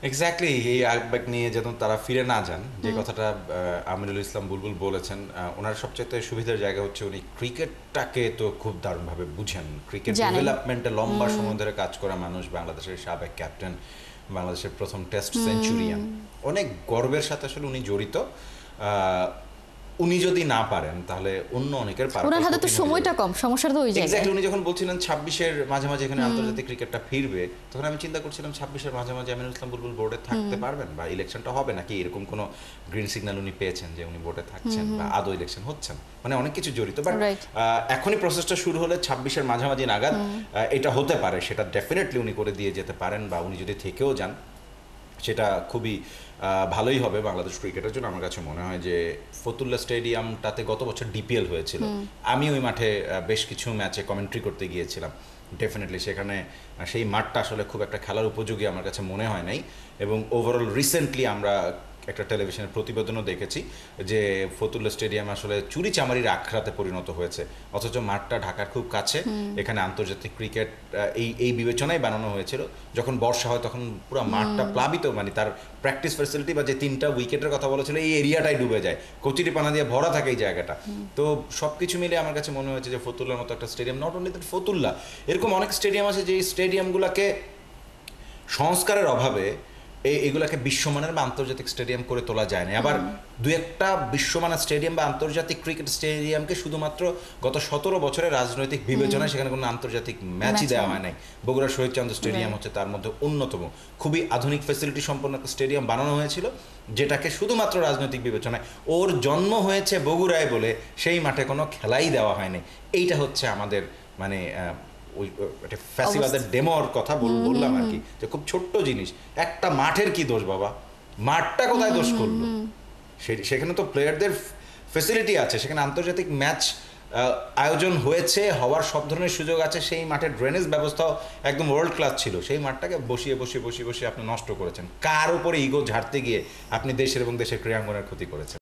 Exactly এই আবেগ নিয়ে যেন তারা ফিরে না যান, যে কথাটা আমিনুল ইসলাম বুলবুল বলেছেন। ওনার সবচেয়ে সুবিধার জায়গা হচ্ছে উনি ক্রিকেটটাকে তো খুব দারুণভাবে বুঝেন। ক্রিকেট ডেভেলপমেন্টে লম্বা সময় ধরে কাজ করা মানুষ, বাংলাদেশের সাবেক ক্যাপ্টেন, বাংলাদেশের প্রথম টেস্ট সেঞ্চুরিয়ান, অনেক গর্বের সাথে আসলে উনি জড়িত। উনি যদি না পারেন তাহলে অন্য অনেকের পারা। ওনার হাতে তো সময়টা কম, সমস্যাটা তো ওই জায়গায়। এক্স্যাক্টলি, উনি যখন বলছিলেন 26-এর মাঝামাঝি এখানে আন্তর্জাতিক ক্রিকেটটা ফিরবে, তখন আমি চিন্তা করছিলাম 26-এর মাঝামাঝি আমিনুল ইসলাম বুলবুল বোর্ডে থাকতে পারবেন, বা ইলেকশনটা হবে নাকি, এরকম কোনো গ্রিন সিগন্যাল উনি পেয়েছেন যে উনি বোর্ডে থাকছেন, বা আদৌ ইলেকশন হচ্ছেন, মানে অনেক কিছু জড়িত। বাট এখনই প্রসেসটা শুরু হলে 26-এর মাঝামাঝি নাগাদ এটা হতে পারে, সেটা ডেফিনেটলি উনি করে দিয়ে যেতে পারেন, বা উনি যদি থেকেও যান সেটা খুবই ভালোই হবে বাংলাদেশ ক্রিকেটের জন্য। আমার কাছে মনে হয় যে ফতুল্লা স্টেডিয়ামটাতে গত বছর ডিপিএল হয়েছিল, আমি ওই মাঠে বেশ কিছু ম্যাচে কমেন্ট্রি করতে গিয়েছিলাম। ডেফিনেটলি সেখানে সেই মাঠটা আসলে খুব একটা খেলার উপযোগী আমার কাছে মনে হয় নাই। এবং ওভারঅল রিসেন্টলি আমরা একটা টেলিভিশনের প্রতিবেদনও দেখেছি যে ফতুল্লা স্টেডিয়াম আসলে চুরি চামারির আখড়াতে পরিণত হয়েছে, অথচ মাঠটা ঢাকার খুব কাছে। এখানে আন্তর্জাতিক ক্রিকেট এই বিবেচনায় বানানো হয়েছিল, যখন বর্ষা হয় তখন পুরো মাঠটা প্লাবিত, মানে তার প্র্যাকটিস ফ্যাসিলিটি বা যে 3টা উইকেটের কথা বলেছিল এই এরিয়াটাই ডুবে যায়, কচুরি পানা দিয়ে ভরা থাকে এই জায়গাটা। তো সব কিছু মিলে আমার কাছে মনে হয়েছে যে ফতুল্লার মতো একটা stadium, not only that Fatullah, এরকম অনেক স্টেডিয়াম আছে যে স্টেডিয়ামগুলোকে সংস্কারের অভাবে এগুলাকে বিশ্বমানের বা আন্তর্জাতিক স্টেডিয়াম করে তোলা যায় না। আবার দু একটা বিশ্বমানের স্টেডিয়াম বা আন্তর্জাতিক ক্রিকেট স্টেডিয়ামকে শুধুমাত্র গত 17 বছরের রাজনৈতিক বিবেচনায় সেখানে কোনো আন্তর্জাতিক ম্যাচই দেওয়া হয় নাই। বগুড়া শহীদ চান্দ স্টেডিয়াম হচ্ছে তার মধ্যে অন্যতম, খুবই আধুনিক ফ্যাসিলিটি সম্পন্ন একটা স্টেডিয়াম বানানো হয়েছিল, যেটাকে শুধুমাত্র রাজনৈতিক বিবেচনায়, ওর জন্ম হয়েছে বগুড়ায় বলে সেই মাঠে কোনো খেলাই দেওয়া হয়নি। এইটা হচ্ছে আমাদের মানে ওই একটা ফ্যাসিবাদের ডেমোর কথা বললাম আর কি, যে খুব ছোট্ট জিনিস, একটা মাঠের কি দোষ বাবা, মাঠটা কোথায় দোষ করলো? সেখানে তো প্লেয়ারদের ফ্যাসিলিটি আছে, সেখানে আন্তর্জাতিক ম্যাচ আয়োজন হয়েছে, হওয়ার সব ধরনের সুযোগ আছে, সেই মাঠের ড্রেনেজ ব্যবস্থাও একদম ওয়ার্ল্ড ক্লাস ছিল, সেই মাঠটাকে বসিয়ে আপনি নষ্ট করেছেন। কার উপরে ইগো ঝাড়তে গিয়ে আপনি দেশের এবং দেশের ক্রীড়াঙ্গনের ক্ষতি করেছেন?